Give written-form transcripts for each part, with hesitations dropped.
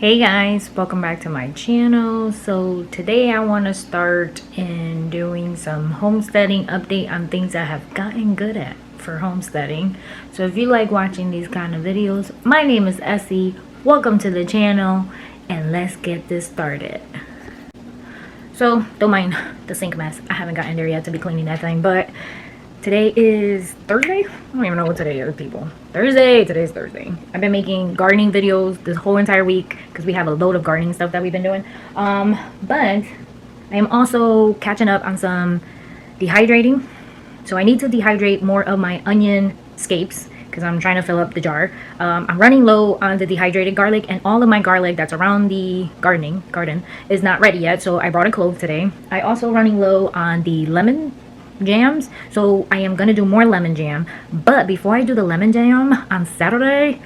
Hey guys, welcome back to my channel. So today I want to start in doing some homesteading update on things I have gotten good at for homesteading. So if you like watching these kind of videos, my name is Essie. Welcome to the channel and let's get this started. So don't mind the sink mess. I haven't gotten there yet to be cleaning that thing, but today is Thursday. I don't even know what today is, people. Today's Thursday. I've been making gardening videos this whole entire week because we have a load of gardening stuff that we've been doing. But I am also catching up on some dehydrating. So I need to dehydrate more of my onion scapes because I'm trying to fill up the jar. I'm running low on the dehydrated garlic, and all of my garlic that's around the garden is not ready yet. So I brought a clove today. I also running low on the lemon jams, so I am gonna do more lemon jam. But before I do the lemon jam on Saturday,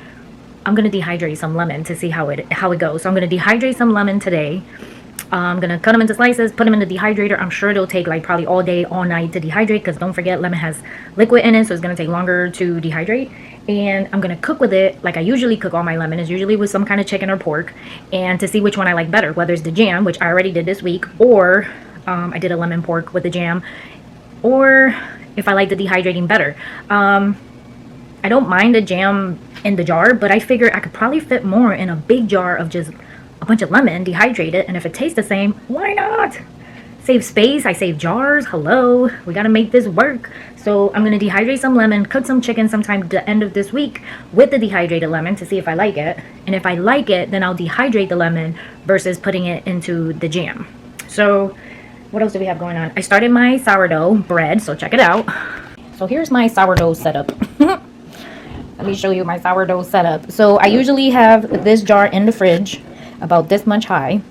I'm gonna dehydrate some lemon to see how it goes. So I'm gonna dehydrate some lemon today. I'm gonna cut them into slices, put them in the dehydrator. I'm sure it'll take like probably all day, all night to dehydrate because don't forget lemon has liquid in it, so it's gonna take longer to dehydrate. And I'm gonna cook with it like I usually cook all my lemon, is usually with some kind of chicken or pork, and to see which one I like better, whether it's the jam, which I already did this week, or I did a lemon pork with the jam, or if I like the dehydrating better. I don't mind the jam in the jar, but I figure I could probably fit more in a big jar of just a bunch of lemon, dehydrate it, and if it tastes the same, why not? Save space, I save jars. Hello, we gotta make this work. So I'm gonna dehydrate some lemon, cook some chicken sometime at the end of this week with the dehydrated lemon to see if I like it. And if I like it, then I'll dehydrate the lemon versus putting it into the jam. So what else do we have going on? I started my sourdough bread, so check it out. So here's my sourdough setup. Let me show you my sourdough setup. So I usually have this jar in the fridge about this much high,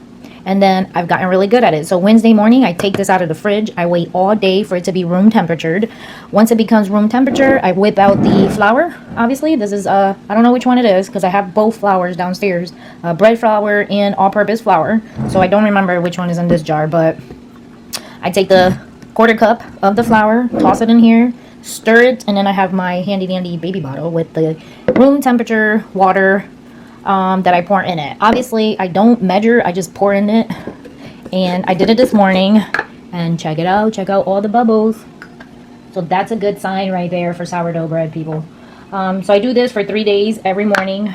and then I've gotten really good at it. So Wednesday morning I take this out of the fridge. I wait all day for it to be room temperatured. Once it becomes room temperature, I whip out the flour. Obviously this is I don't know which one it is because I have both flours downstairs, bread flour and all-purpose flour, so I don't remember which one is in this jar. But I take the quarter cup of the flour, toss it in here, stir it, and then I have my handy dandy baby bottle with the room temperature water that I pour in it. Obviously I don't measure, I just pour in it, and I did it this morning, and check it out, check out all the bubbles. So that's a good sign right there for sourdough bread, people. So I do this for 3 days every morning.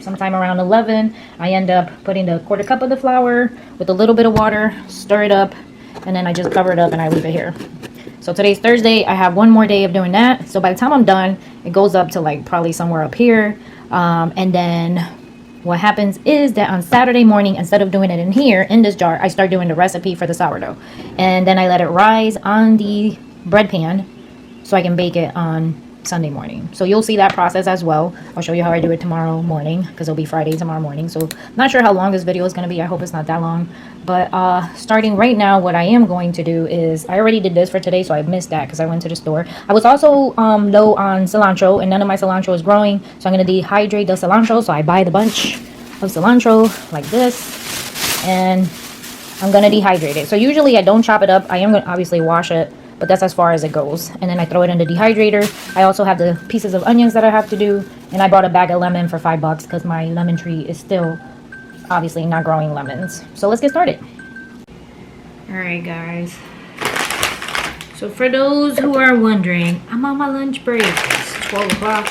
Sometime around 11 I end up putting the quarter cup of the flour with a little bit of water, stir it up, and then I just cover it up and I leave it here. So today's Thursday. I have one more day of doing that. So by the time I'm done, it goes up to like probably somewhere up here. And then what happens is that on Saturday morning, instead of doing it in here in this jar, I start doing the recipe for the sourdough, and then I let it rise on the bread pan so I can bake it on Sunday morning. So you'll see that process as well. I'll show you how I do it tomorrow morning because it'll be Friday tomorrow morning. So not sure how long this video is going to be. I hope it's not that long. But starting right now, what I am going to do is, I already did this for today, so I missed that because I went to the store. I was also low on cilantro, and none of my cilantro is growing, so I'm going to dehydrate the cilantro. So I buy the bunch of cilantro like this, and I'm going to dehydrate it. So usually I don't chop it up. I am going to obviously wash it, but that's as far as it goes. And then I throw it in the dehydrator. I also have the pieces of onions that I have to do, and I bought a bag of lemon for $5 because my lemon tree is still obviously not growing lemons. So let's get started. Alright guys, so for those who are wondering, I'm on my lunch break. It's 12 o'clock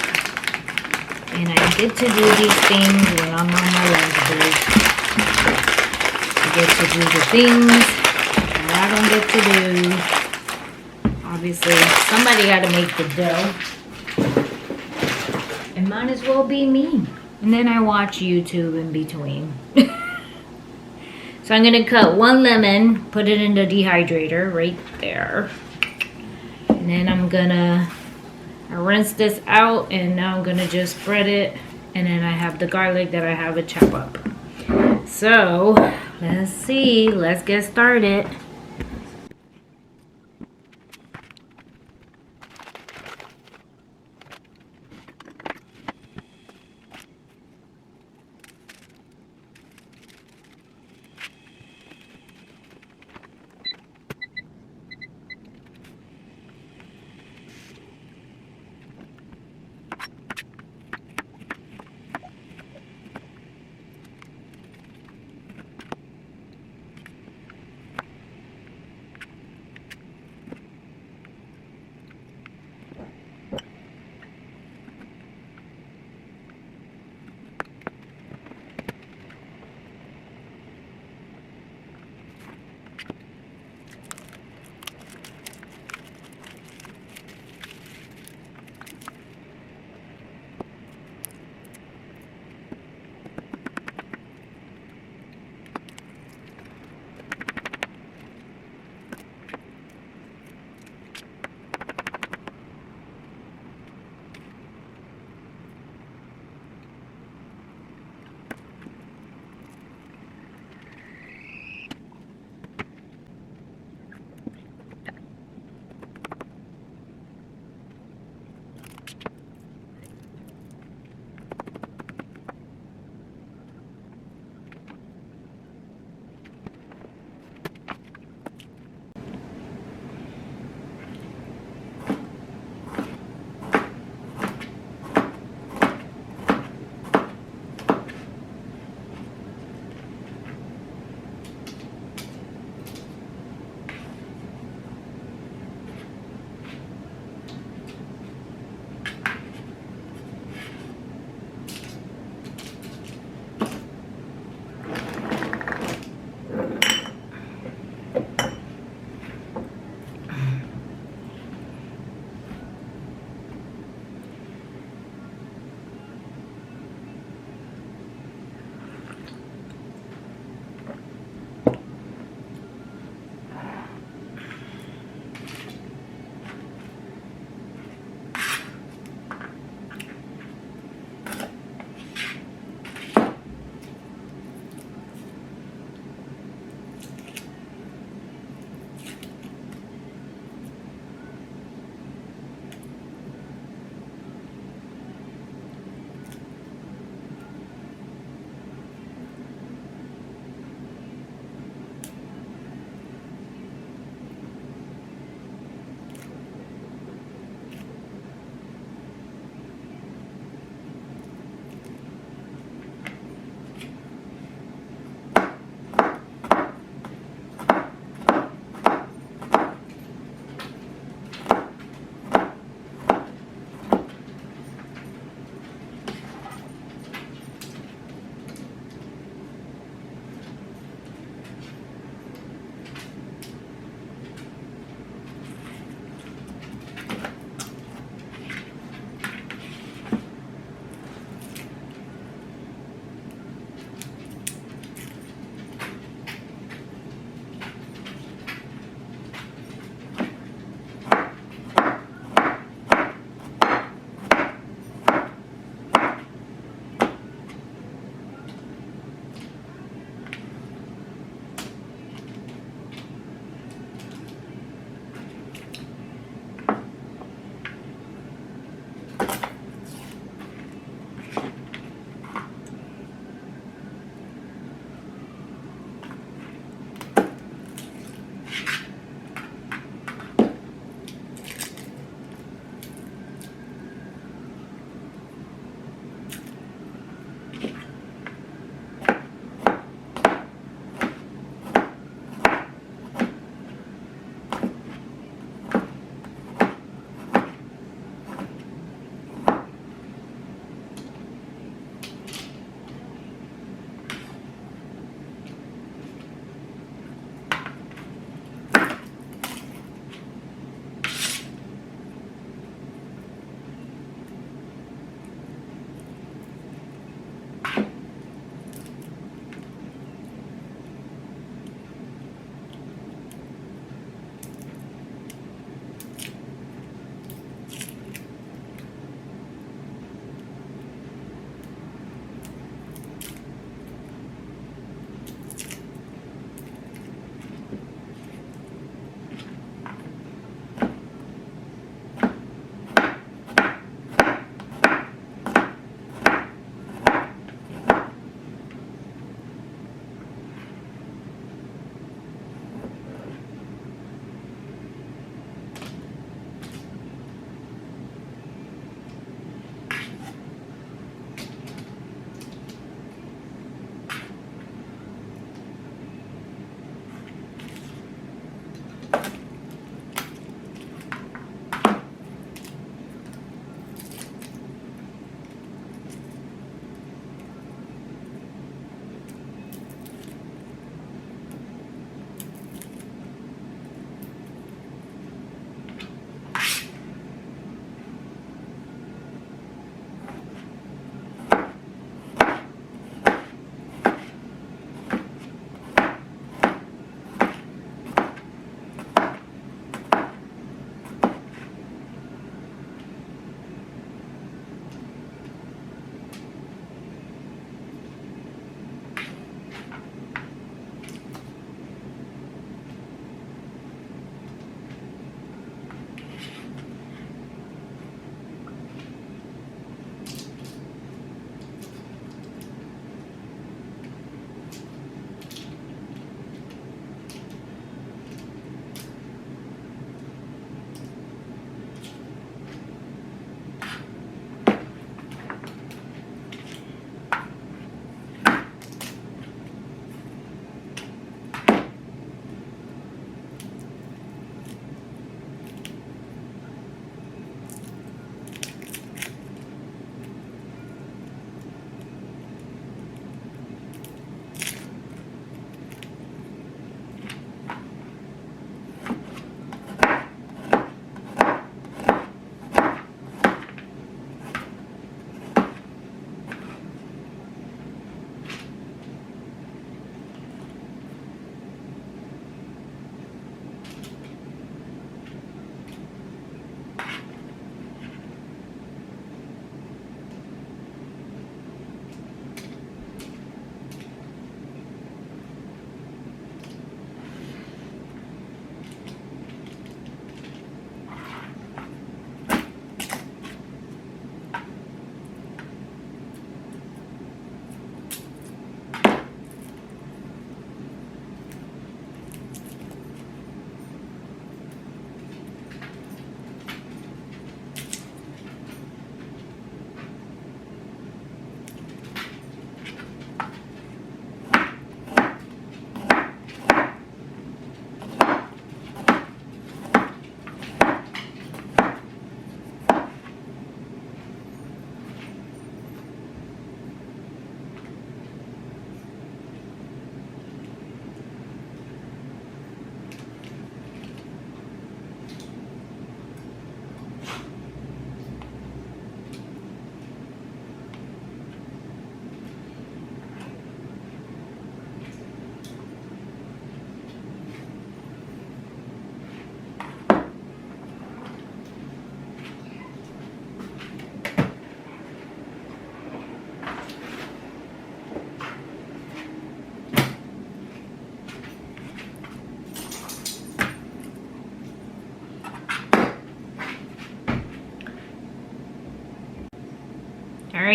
and I get to do these things when I'm on my lunch break. I get to do the things that I don't get to do. Obviously somebody got to make the dough, and might as well be me. And then I watch YouTube in between. So I'm going to cut one lemon, put it in the dehydrator right there. And then I'm going to rinse this out, and now I'm going to just spread it. And then I have the garlic that I have to chop up. So let's see, let's get started.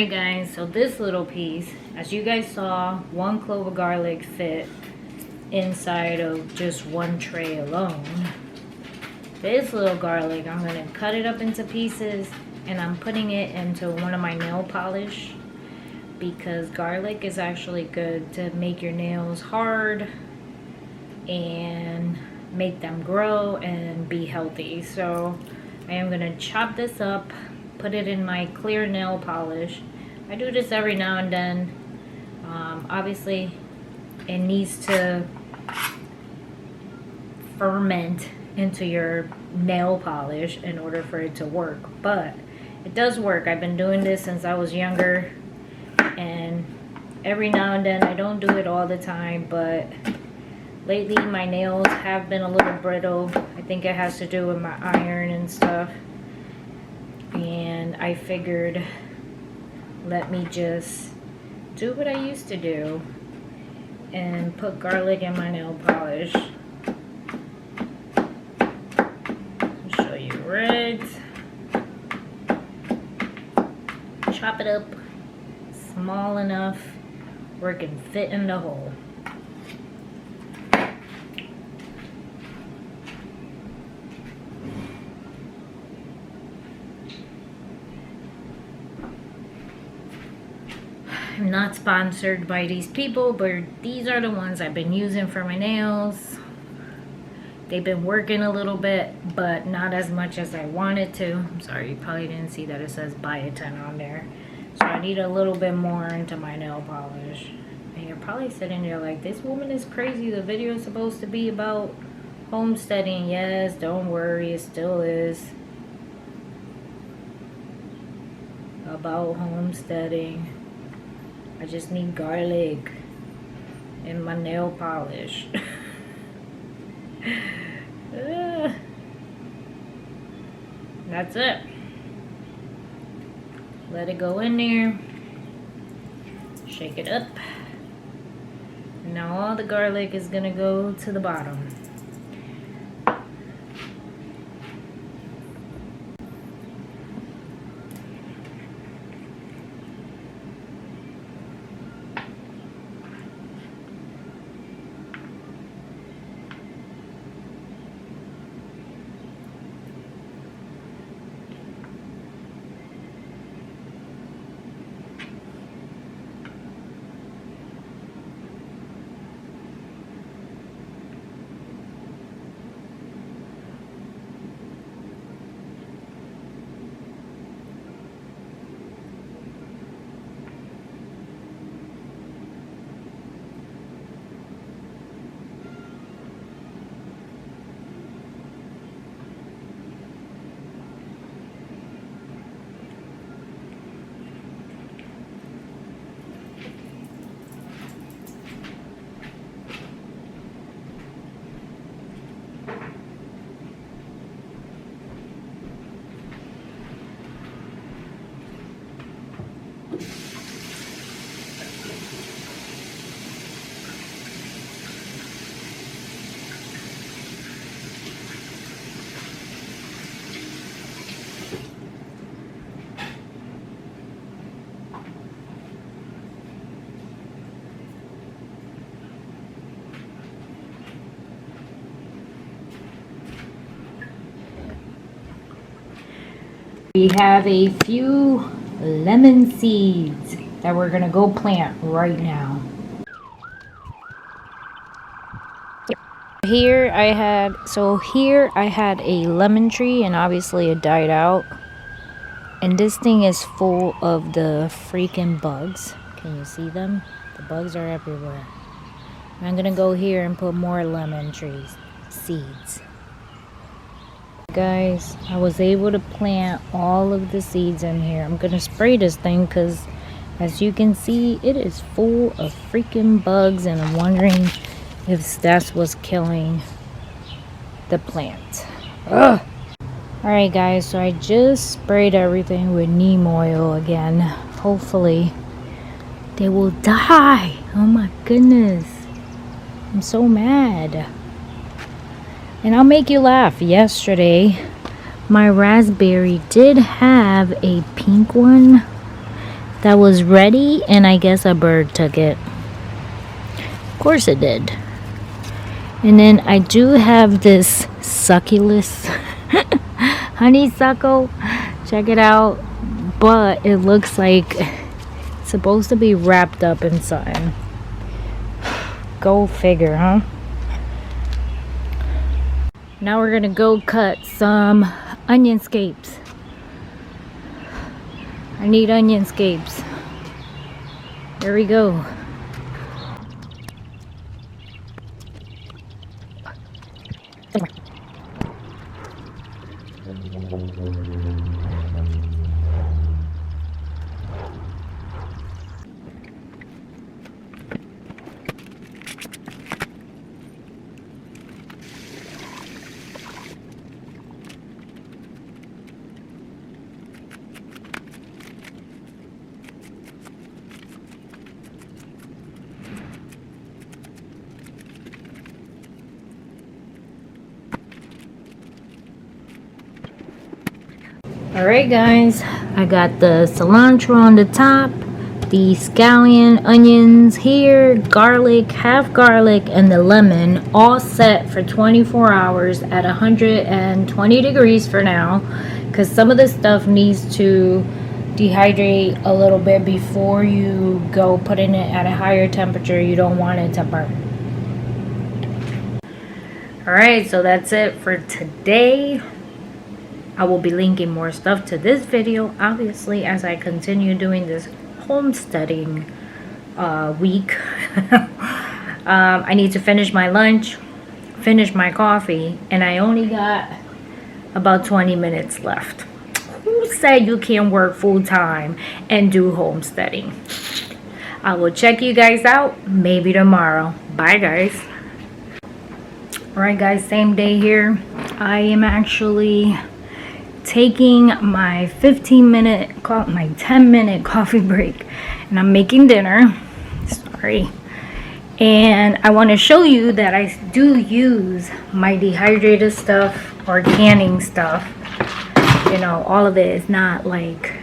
Alright guys, so this little piece, as you guys saw, 1 clove of garlic fit inside of just 1 tray alone. This little garlic, I'm going to cut it up into pieces and I'm putting it into one of my nail polish, because garlic is actually good to make your nails hard and make them grow and be healthy. So I am going to chop this up, put it in my clear nail polish. I do this every now and then. Obviously it needs to ferment into your nail polish in order for it to work, but it does work. I've been doing this since I was younger, and every now and then, I don't do it all the time, but lately my nails have been a little brittle. I think it has to do with my iron and stuff, and I figured, let me just do what I used to do and put garlic in my nail polish. I'll show you right. Chop it up small enough where it can fit in the hole. I'm not sponsored by these people, but these are the ones I've been using for my nails. They've been working a little bit, but not as much as I wanted to. I'm sorry, you probably didn't see that it says biotin on there. So I need a little bit more into my nail polish. And you're probably sitting there like, this woman is crazy. The video is supposed to be about homesteading. Yes, don't worry, it still is about homesteading. I just need garlic in my nail polish. That's it. Let it go in there. Shake it up. Now all the garlic is gonna go to the bottom. We have a few lemon seeds that we're gonna go plant right now. Here I had a lemon tree, and obviously it died out. And this thing is full of the freaking bugs. Can you see them? The bugs are everywhere. I'm gonna go here and put more lemon trees seeds. Guys, I was able to plant all of the seeds in here. I'm gonna spray this thing because as you can see, it is full of freaking bugs, and I'm wondering if that's what's killing the plant. Ugh. Alright guys, so I just sprayed everything with neem oil again. Hopefully they will die. Oh my goodness, I'm so mad. And I'll make you laugh. Yesterday, my raspberry did have a pink one, that was ready, and I guess a bird took it. Of course it did. And then I do have this succulus honeysuckle. Check it out. But it looks like it's supposed to be wrapped up inside. Go figure, huh? Now we're gonna go cut some onion scapes. I need onion scapes. There we go. Alright guys, I got the cilantro on the top, the scallion, onions here, garlic, half garlic, and the lemon all set for 24 hours at 120 degrees for now, because some of this stuff needs to dehydrate a little bit before you go putting it at a higher temperature. You don't want it to burn. Alright, so that's it for today. I will be linking more stuff to this video, obviously, as I continue doing this homesteading week. I need to finish my lunch, finish my coffee, and I only got about 20 minutes left. Who said you can't work full-time and do homesteading? I will check you guys out maybe tomorrow. Bye guys. Alright guys, same day here. I am actually taking my 10-minute coffee break, and I'm making dinner. Sorry. And I want to show you that I do use my dehydrated stuff or canning stuff. You know, all of it is not like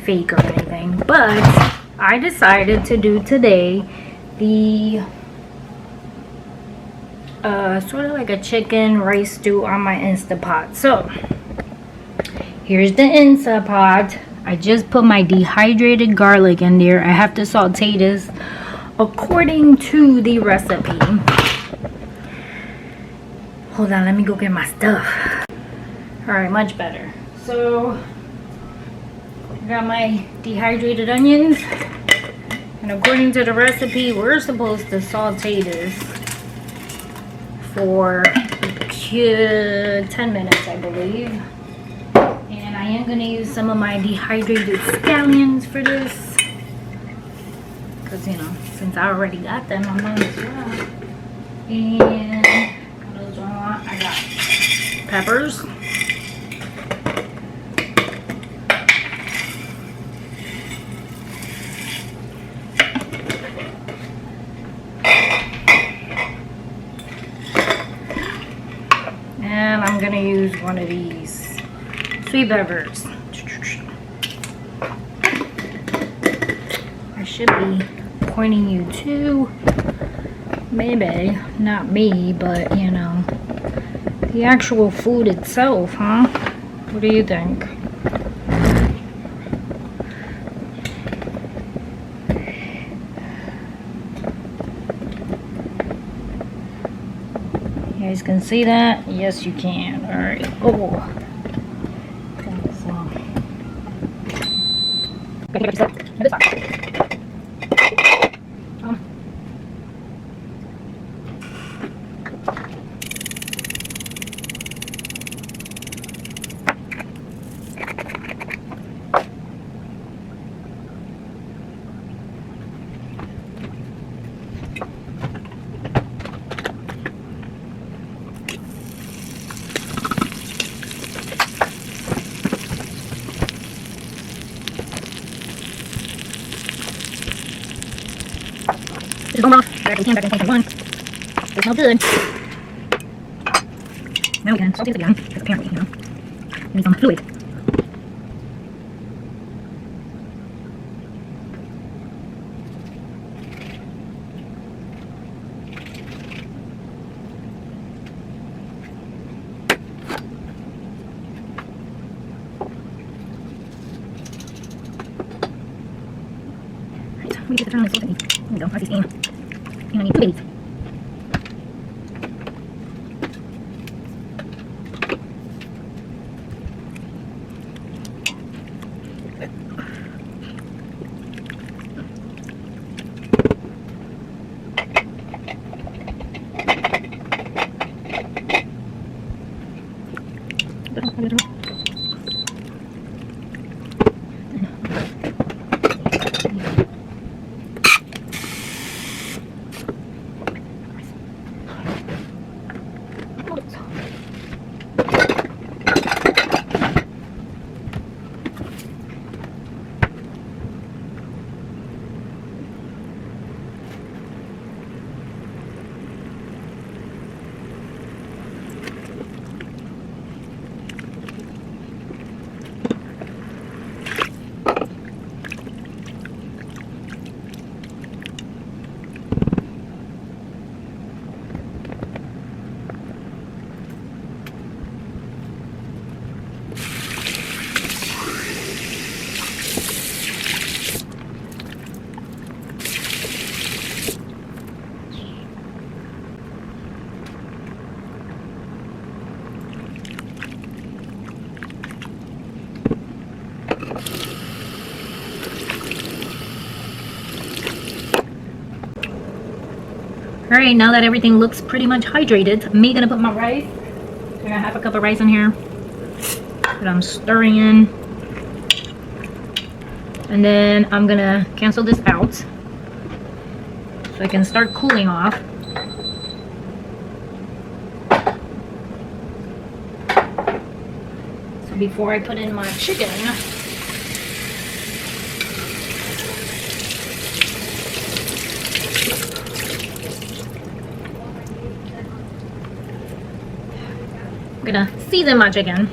fake or anything, but I decided to do today the sort of like a chicken rice stew on my Instapot. So here's the Instapot. I just put my dehydrated garlic in there. I have to saute this according to the recipe. Hold on, let me go get my stuff. Alright, much better. So I got my dehydrated onions, and according to the recipe, we're supposed to saute this for 10 minutes, I believe. And I am going to use some of my dehydrated scallions for this, because, you know, since I already got them, I might as well. And what else do I want? I got peppers. And I'm going to use one of these sweet peppers. I should be pointing you to, maybe, not me, but, you know, the actual food itself, huh? What do you think? You guys can see that? Yes, you can. Alright. Oh. Just going off. Back in the can, back in 2021. It smells good. Now we can salt it again, because apparently, you know, we need some fluid. We get to turn on this whole thing. There we go. I see steam. And I need 2 eggs. Alright, now that everything looks pretty much hydrated, I'm gonna put my rice. I got half a cup of rice in here that I'm stirring in. And then I'm gonna cancel this out so I can start cooling off. So before I put in my chicken, I'm gonna season my chicken.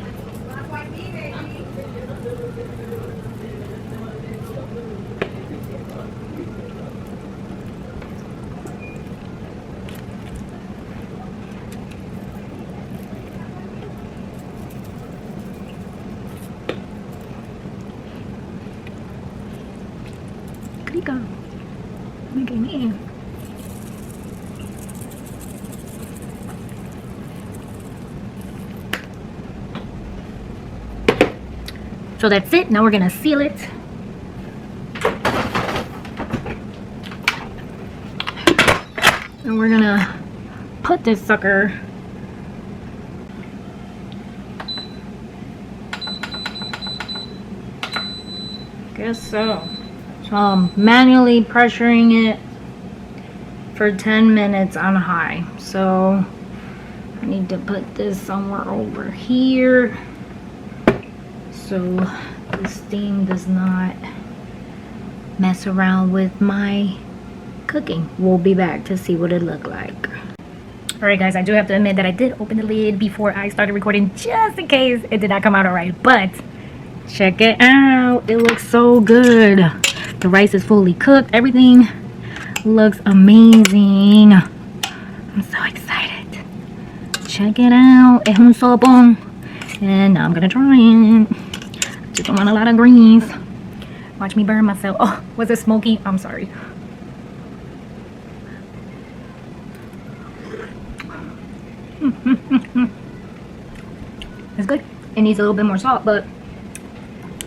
Clica. Me quemé. So that's it. Now we're gonna seal it. And we're gonna put this sucker guess so. So I'm manually pressuring it for 10 minutes on high. So I need to put this somewhere over here so the steam does not mess around with my cooking. We'll be back to see what it looked like. Alright guys, I do have to admit that I did open the lid before I started recording just in case it did not come out alright, but check it out. It looks so good. The rice is fully cooked. Everything looks amazing. I'm so excited. Check it out. Es un sopón. And now I'm gonna try it. Just don't want a lot of grease. Watch me burn myself. Oh, was it smoky? I'm sorry. It's good. It needs a little bit more salt, but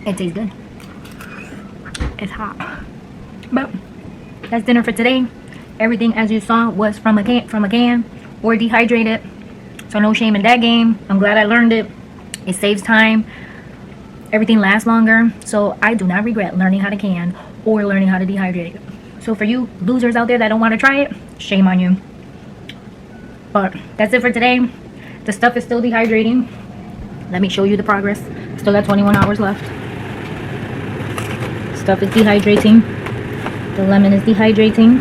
it tastes good. It's hot. But that's dinner for today. Everything, as you saw, was from a can or dehydrated. So no shame in that game. I'm glad I learned it. It saves time. Everything lasts longer. So I do not regret learning how to can or learning how to dehydrate it. So for you losers out there that don't want to try it, shame on you. But that's it for today. The stuff is still dehydrating. Let me show you the progress. Still got 21 hours left. Stuff is dehydrating. The lemon is dehydrating.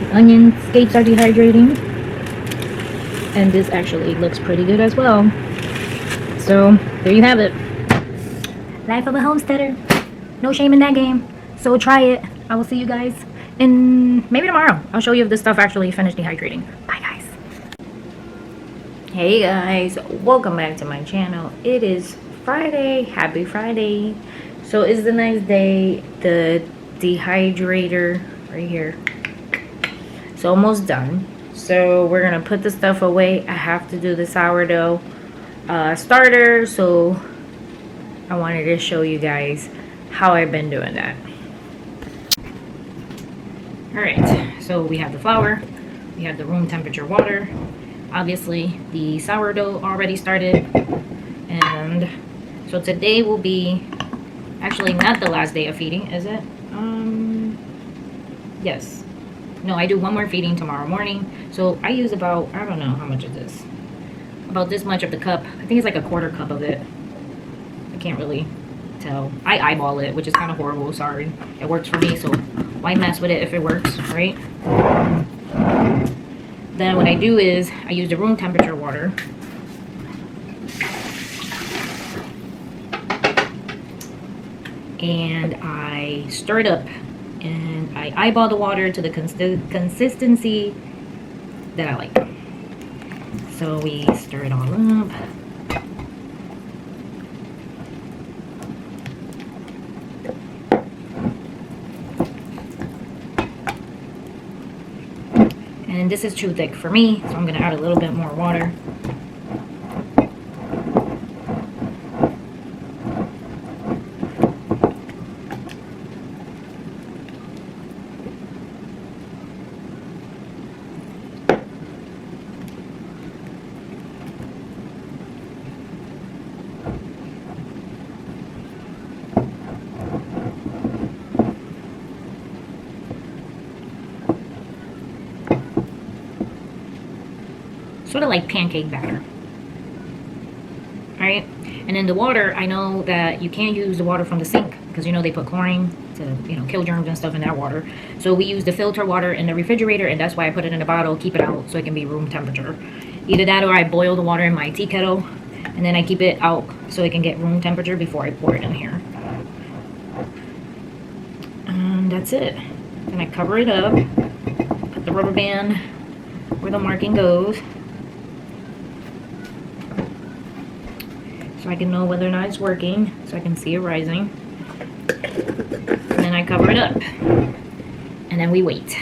The onion scapes are dehydrating. And this actually looks pretty good as well. So there you have it. Life of a homesteader. No shame in that game. So try it. I will see you guys in maybe tomorrow. I'll show you if this stuff actually finished dehydrating. Bye guys. Hey guys, welcome back to my channel. It is Friday. Happy Friday. So it's the next day. The dehydrator right here. It's almost done. So we're gonna put the stuff away. I have to do the sourdough starter, so I wanted to show you guys how I've been doing that. Alright, so we have the flour, we have the room temperature water, obviously the sourdough already started, and so today will be actually not the last day of feeding, is it? Yes. No, I do one more feeding tomorrow morning. So I use about, I don't know how much is this. About this much of the cup. I think it's like a quarter cup of it. I can't really tell. I eyeball it, which is kind of horrible, sorry. It works for me, so why mess with it if it works, right? Then what I do is I use the room temperature water. And I stir it up. And I eyeball the water to the consistency that I like. So we stir it all up. And this is too thick for me, so I'm going to add a little bit more water. Sort of like pancake batter. Alright, and then the water, I know that you can't use the water from the sink because you know they put chlorine to, you know, kill germs and stuff in that water. So we use the filter water in the refrigerator, and that's why I put it in a bottle, keep it out so it can be room temperature. Either that or I boil the water in my tea kettle and then I keep it out so it can get room temperature before I pour it in here. And that's it. Then I cover it up, put the rubber band where the marking goes, so I can know whether or not it's working, so I can see it rising. And then I cover it up. And then we wait.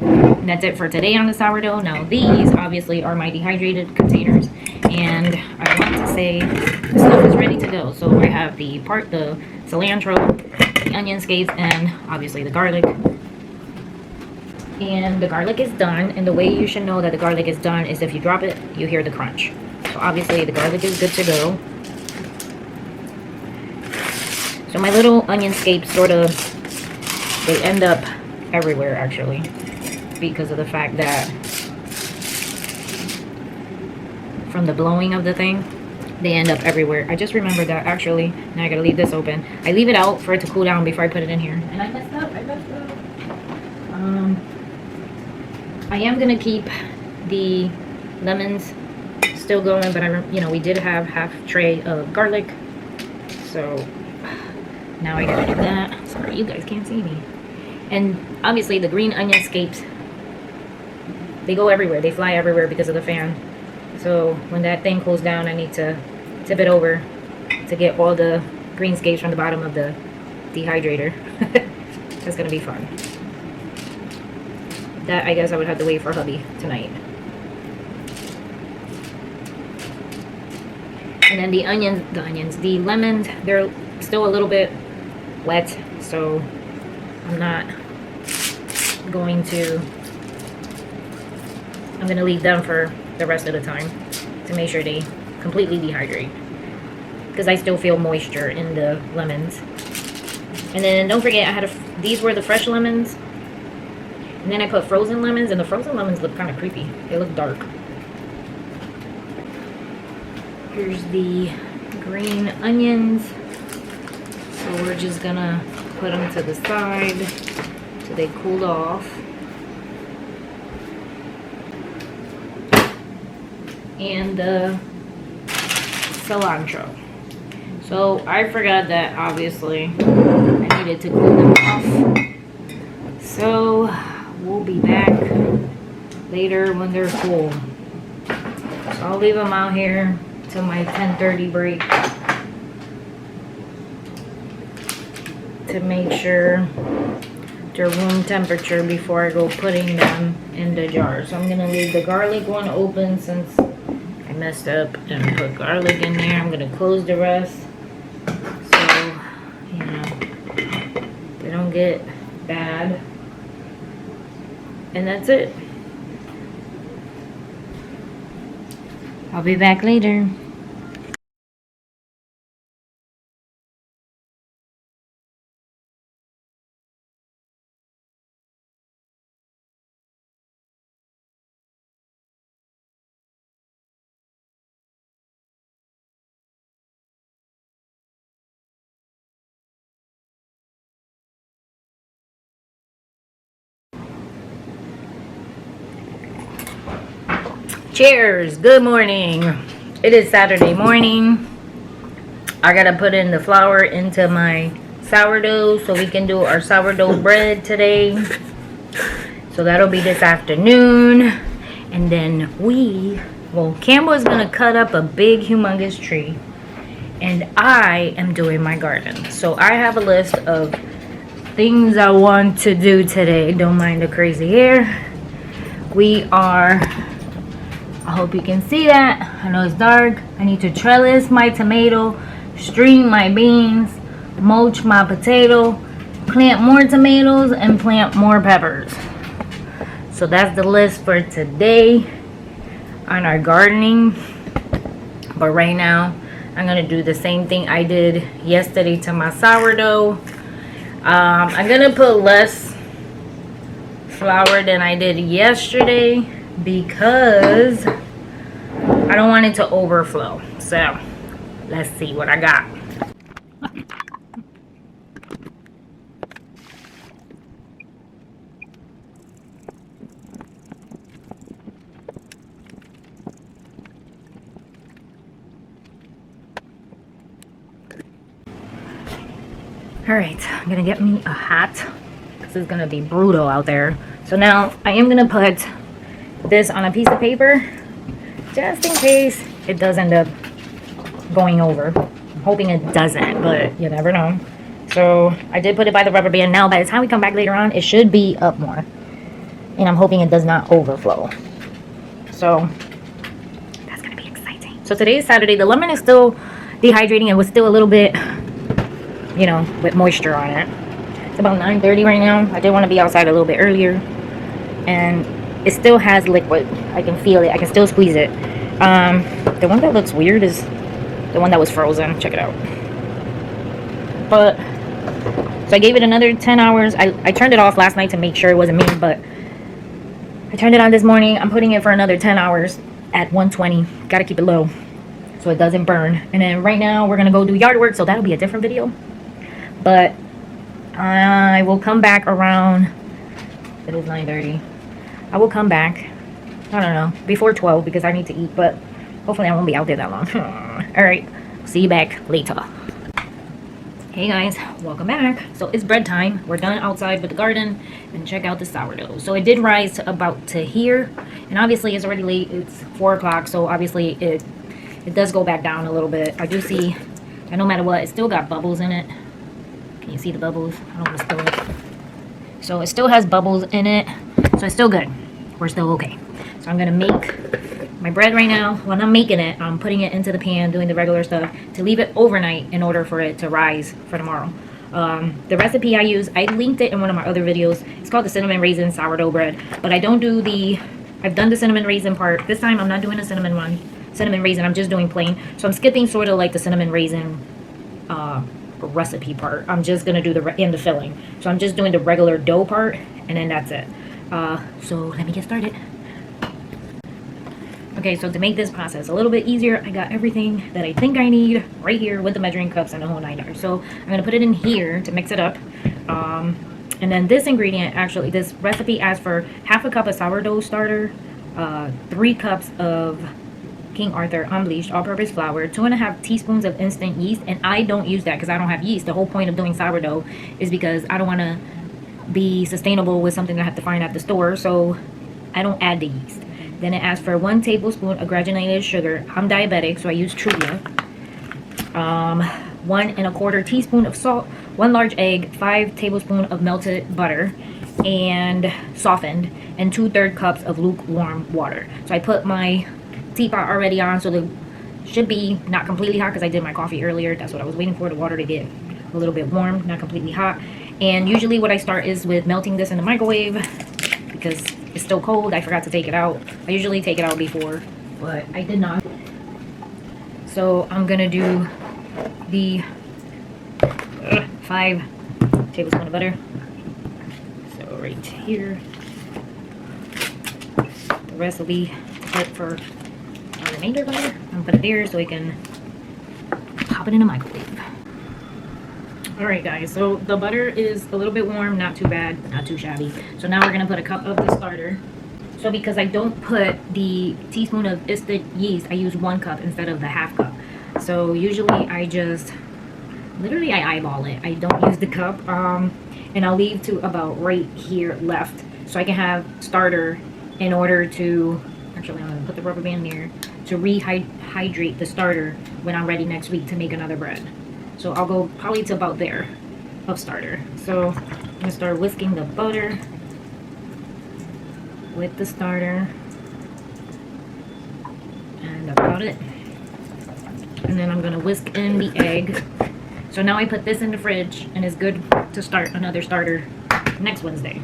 And that's it for today on the sourdough. Now these obviously are my dehydrated containers. And I want to say the stuff is ready to go. So I have the cilantro, the onion scapes, and obviously the garlic. And the garlic is done. And the way you should know that the garlic is done is if you drop it, you hear the crunch. So obviously the garlic is good to go. So my little onion scapes sort of, they end up everywhere actually, because of the fact that from the blowing of the thing, they end up everywhere. I just remembered that actually. Now I gotta leave this open. I leave it out for it to cool down before I put it in here. And I messed up. I am gonna keep the lemons still going, but we did have half tray of garlic, so now I gotta do that. Sorry, you guys can't see me. And obviously the green onion scapes, they go everywhere, they fly everywhere because of the fan. So when that thing cools down, I need to tip it over to get all the green scapes from the bottom of the dehydrator. That's gonna be fun. That I guess I would have to wait for hubby tonight. And then the lemons, they're still a little bit wet, so I'm going to leave them for the rest of the time to make sure they completely dehydrate, because I still feel moisture in the lemons. And then don't forget, these were the fresh lemons, and then I put frozen lemons, and the frozen lemons look kind of creepy. They look dark. Here's the green onions. So we're just gonna put them to the side so they cooled off. And the cilantro. So I forgot that obviously I needed to cool them off. So we'll be back later when they're cool. So I'll leave them out here till my 10:30 break. to make sure they're room temperature before I go putting them in the jar. So I'm gonna leave the garlic one open since I messed up and put garlic in there. I'm gonna close the rest so, you know, they don't get bad. And that's it. I'll be back later. Cheers, good morning. It is Saturday morning. I gotta put in the flour into my sourdough so we can do our sourdough bread today. So that'll be this afternoon. And then Campbell is gonna cut up a big humongous tree, and I am doing my garden. So I have a list of things I want to do today. Don't mind the crazy hair. I hope you can see that. I know it's dark. I need to trellis my tomato, stream my beans, mulch my potato, plant more tomatoes, and plant more peppers. So that's the list for today on our gardening. But right now, I'm gonna do the same thing I did yesterday to my sourdough. I'm gonna put less flour than I did yesterday because I don't want it to overflow. So let's see what I got. All right, I'm gonna get me a hat. This is gonna be brutal out there. So now I am gonna put this on a piece of paper just in case it does end up going over. I'm hoping it doesn't, but you never know. So I did put it by the rubber band. Now by the time we come back later on, it should be up more, and I'm hoping it does not overflow. So that's gonna be exciting. So today is Saturday. The lemon is still dehydrating. It was still a little bit, you know, with moisture on it. It's about 9:30 right now. I did want to be outside a little bit earlier, and it still has liquid. I can feel it. I can still squeeze it. The one that looks weird is the one that was frozen. Check it out. But so I gave it another 10 hours. I turned it off last night to make sure it wasn't me, but I turned it on this morning. I'm putting it for another 10 hours at 120. Gotta keep it low so it doesn't burn. And then right now we're gonna go do yard work, so that'll be a different video. But I will come back around, it is 9:30. I will come back, I don't know, before 12 because I need to eat, but hopefully I won't be out there that long. All right, see you back later. Hey guys, welcome back. So it's bread time. We're done outside with the garden, and check out the sourdough. So it did rise to about to here, and obviously it's already late. It's 4 o'clock, so obviously it does go back down a little bit. I do see, and no matter what, it still got bubbles in it. Can you see the bubbles? I don't want to spill it. So it still has bubbles in it, so it's still good. We're still okay. So I'm gonna make my bread right now. When I'm making it, I'm putting it into the pan, doing the regular stuff to leave it overnight in order for it to rise for tomorrow. The recipe I use, I linked it in one of my other videos. It's called the cinnamon raisin sourdough bread, but I don't do I've done the cinnamon raisin part. This time I'm not doing the cinnamon raisin, I'm just doing plain. So I'm skipping sort of like the cinnamon raisin recipe part. I'm just gonna do the filling. So I'm just doing the regular dough part, and then that's it. So let me get started. Okay, so to make this process a little bit easier, I got everything that I think I need right here with the measuring cups and the whole 9 yards. So I'm gonna put it in here to mix it up. And then this ingredient, actually, this recipe asks for 1/2 cup of sourdough starter, 3 cups of King Arthur unbleached all-purpose flour, 2.5 teaspoons of instant yeast, and I don't use that because I don't have yeast. The whole point of doing sourdough is because I don't want to be sustainable with something I have to find at the store, so I don't add the yeast. Then it asks for 1 tablespoon of granulated sugar. I'm diabetic, so I use Truvia. 1¼ teaspoon of salt, 1 large egg, 5 tablespoons of melted butter and softened, and 2/3 cups of lukewarm water. So I put my teapot already on, so it should be not completely hot because I did my coffee earlier. That's what I was waiting for, the water to get a little bit warm, not completely hot. And usually what I start is with melting this in the microwave because it's still cold. I forgot to take it out. I usually take it out before, but I did not. So I'm gonna do the 5 tablespoons of butter. So right here. The rest will be it for our remainder butter. I'm gonna put it there so we can pop it in the microwave. Alright guys, so the butter is a little bit warm, not too bad, not too shabby. So now we're gonna put a cup of the starter. So because I don't put the teaspoon of instant yeast, I use 1 cup instead of the ½ cup. So usually I just, literally I eyeball it. I don't use the cup. And I'll leave to about right here left. So I can have starter in order to, actually I'm gonna put the rubber band there, to rehydrate the starter when I'm ready next week to make another bread. So I'll go probably to about there of starter. So I'm gonna start whisking the butter with the starter and about it. And then I'm gonna whisk in the egg. So now I put this in the fridge and it's good to start another starter next Wednesday.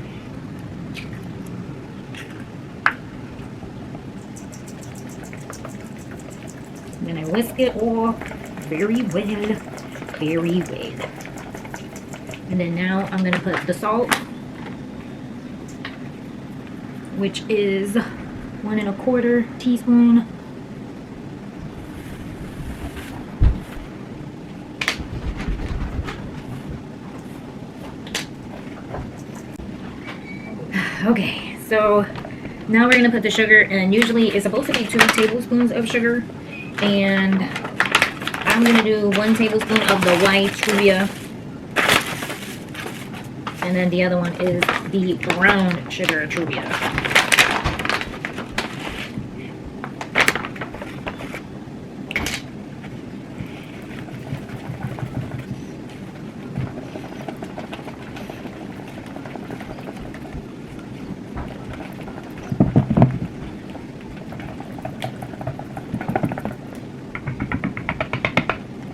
Then I whisk it all very well, very well. And then now I'm gonna put the salt, which is 1¼ teaspoon. Okay, so now we're gonna put the sugar, and usually it's supposed to be 2 tablespoons of sugar, and I'm gonna do 1 tablespoon of the white stevia, and then the other one is the brown sugar stevia.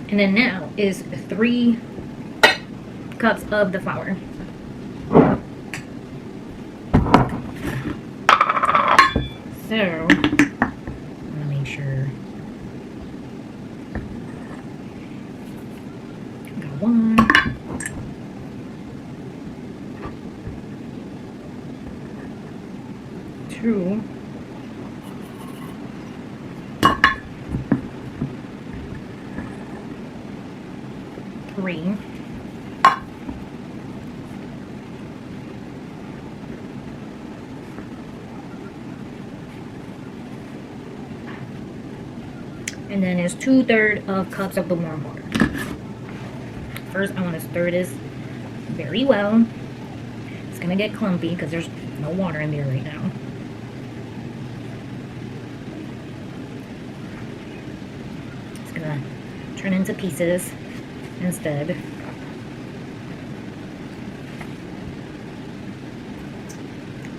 And then now is 3 cups of the flour. So, I'm gonna make sure. Got 1. 2. 3. And then it's 2/3 of cups of the warm water. First, I want to stir this very well. It's gonna get clumpy because there's no water in there right now. It's gonna turn into pieces instead.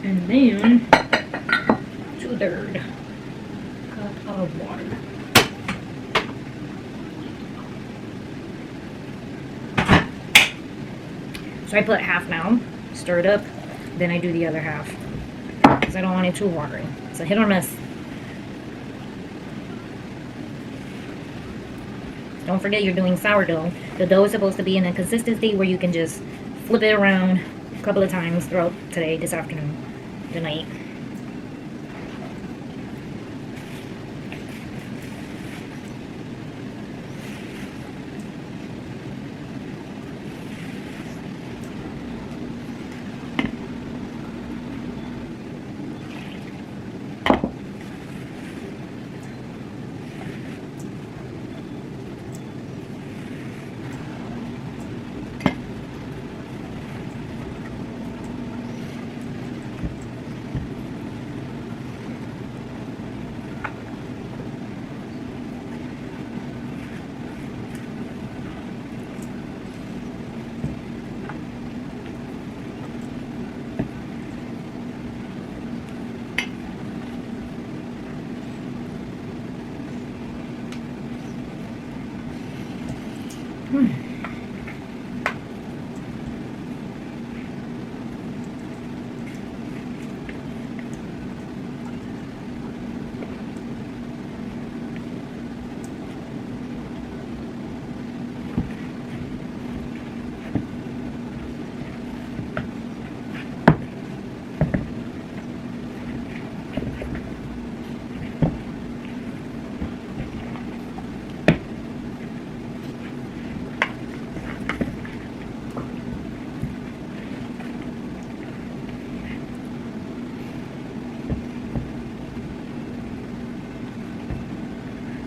And then 2/3 cup of water. So I put half now, stir it up, then I do the other half because I don't want it too watery. It's a hit or miss. Don't forget you're doing sourdough. The dough is supposed to be in a consistency where you can just flip it around a couple of times throughout today, this afternoon, tonight.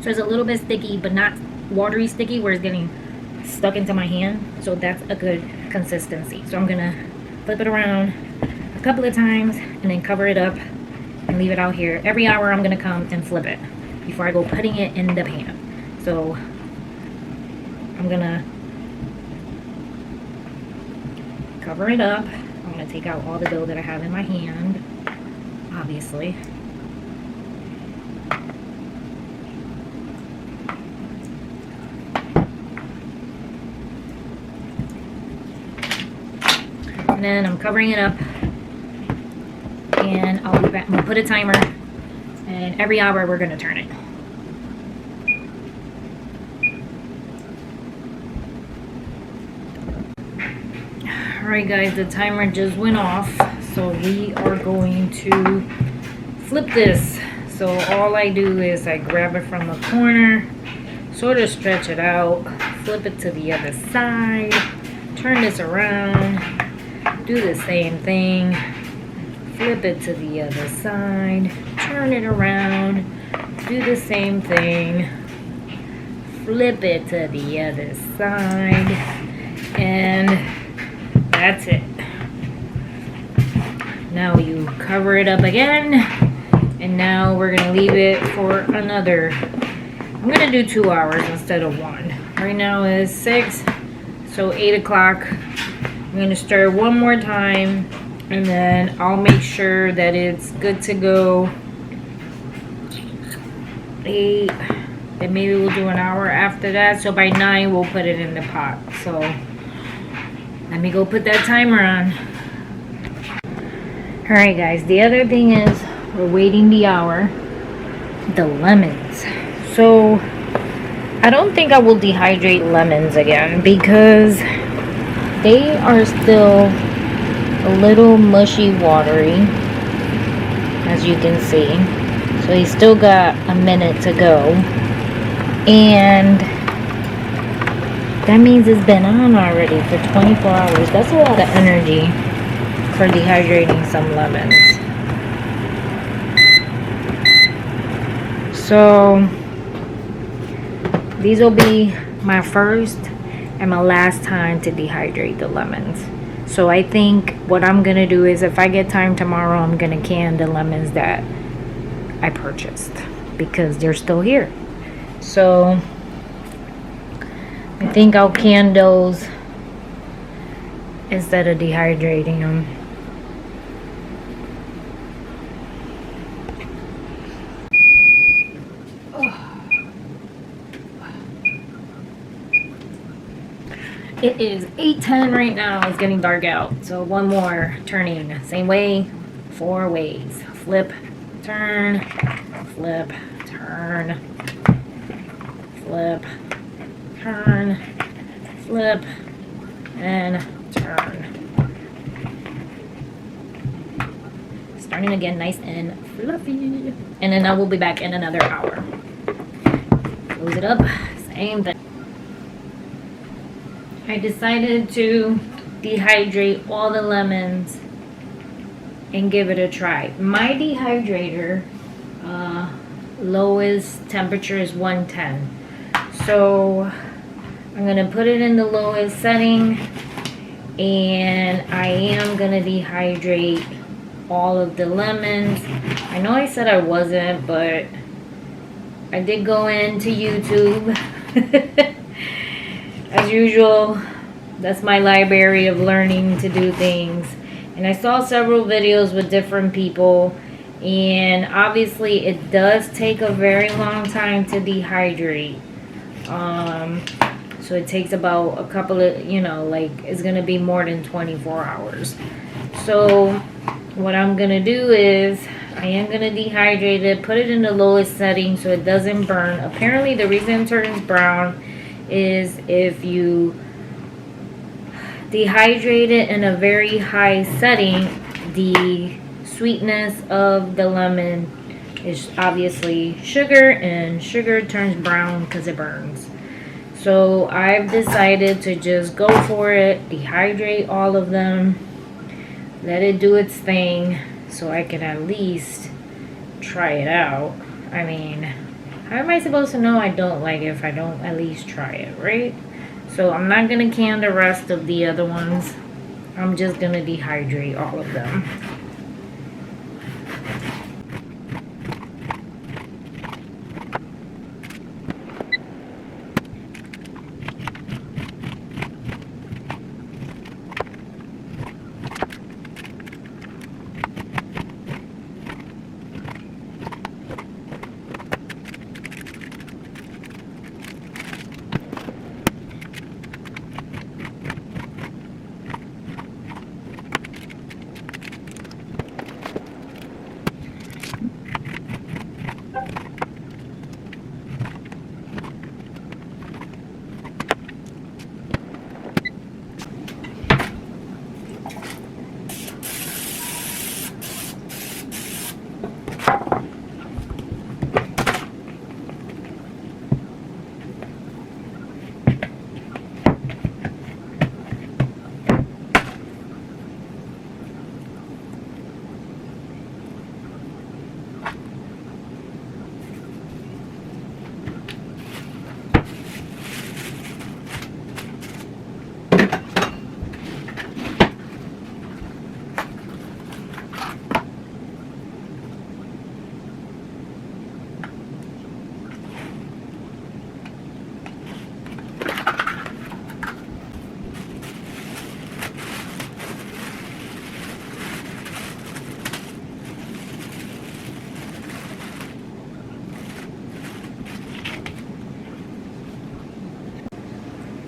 So it's a little bit sticky, but not watery sticky where it's getting stuck into my hand. So that's a good consistency. So I'm gonna flip it around a couple of times and then cover it up and leave it out here. Every hour I'm gonna come and flip it before I go putting it in the pan. So I'm gonna cover it up. I'm gonna take out all the dough that I have in my hand, obviously. And then I'm covering it up, and I'll be back. I'm gonna put a timer, and every hour we're gonna turn it. Alright guys, the timer just went off, so we are going to flip this. So all I do is I grab it from the corner, sort of stretch it out, flip it to the other side, turn this around, do the same thing, flip it to the other side, turn it around, do the same thing, flip it to the other side, and that's it. Now you cover it up again, and now we're gonna leave it for another, I'm gonna do 2 hours instead of 1. Right now is 6, so 8 o'clock. I'm gonna stir one more time, and then I'll make sure that it's good to go. 8, then maybe we'll do an hour after that. So by 9 we'll put it in the pot. So let me go put that timer on. Alright guys, the other thing is we're waiting the hour. The lemons. So I don't think I will dehydrate lemons again because they are still a little mushy watery, as you can see. So he's still got a minute to go, and that means it's been on already for 24 hours. That's a lot of energy for dehydrating some lemons. So these will be my first and my last time to dehydrate the lemons. So I think what I'm gonna do is, if I get time tomorrow, I'm gonna can the lemons that I purchased because they're still here. So I think I'll can those instead of dehydrating them. It is 8:10 right now. It's getting dark out. So one more turning. Same way, 4 ways. Flip, turn, flip, turn, flip, turn, flip, and turn. Starting again nice and fluffy. And then I will be back in another hour. Close it up. Same thing. I decided to dehydrate all the lemons and give it a try. My dehydrator lowest temperature is 110. So I'm gonna put it in the lowest setting, and I am gonna dehydrate all of the lemons. I know I said I wasn't, but I did go into YouTube. As usual, that's my library of learning to do things. And I saw several videos with different people, and obviously it does take a very long time to dehydrate. So it takes about a couple of, like, it's gonna be more than 24 hours. So what I'm gonna do is I am gonna dehydrate it, put it in the lowest setting so it doesn't burn. Apparently the reason it turns brown is if you dehydrate it in a very high setting, the sweetness of the lemon is obviously sugar, and sugar turns brown because it burns. So I've decided to just go for it, dehydrate all of them, let it do its thing so I can at least try it out. I mean, How am I supposed to know I don't like it if I don't at least try it, right? So I'm not gonna can the rest of the other ones. I'm just gonna dehydrate all of them.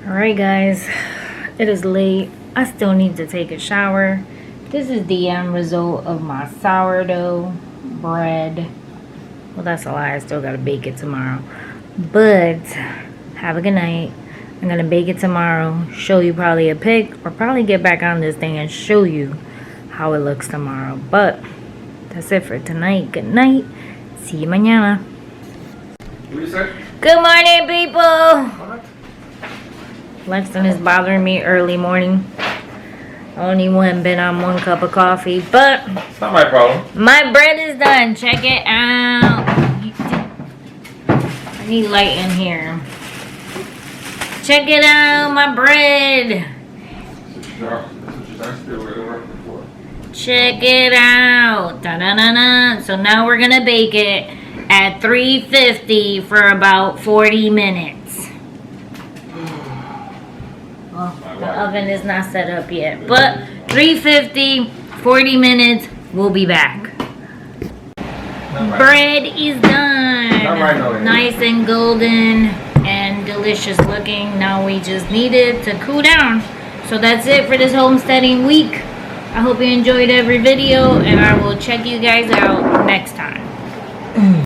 Alright guys, it is late. I still need to take a shower. This is the end result of my sourdough bread. Well, that's a lie. I still gotta bake it tomorrow. But have a good night. I'm gonna bake it tomorrow, show you probably a pic, or probably get back on this thing and show you how it looks tomorrow. But that's it for tonight. Good night. See you mañana. What do you say? Good morning, people. What? Lexington is bothering me early morning. I only been on 1 cup of coffee, but It's not my problem. my bread is done. Check it out. I need light in here. Check it out, my bread. Check it out. Da-da-da-da. So now we're gonna bake it at 350 for about 40 minutes. Well, the oven is not set up yet, but 350, 40 minutes, we'll be back. Bread is done. Nice and golden and delicious looking. Now we just need it to cool down. So that's it for this homesteading week. I hope you enjoyed every video, and I will check you guys out next time.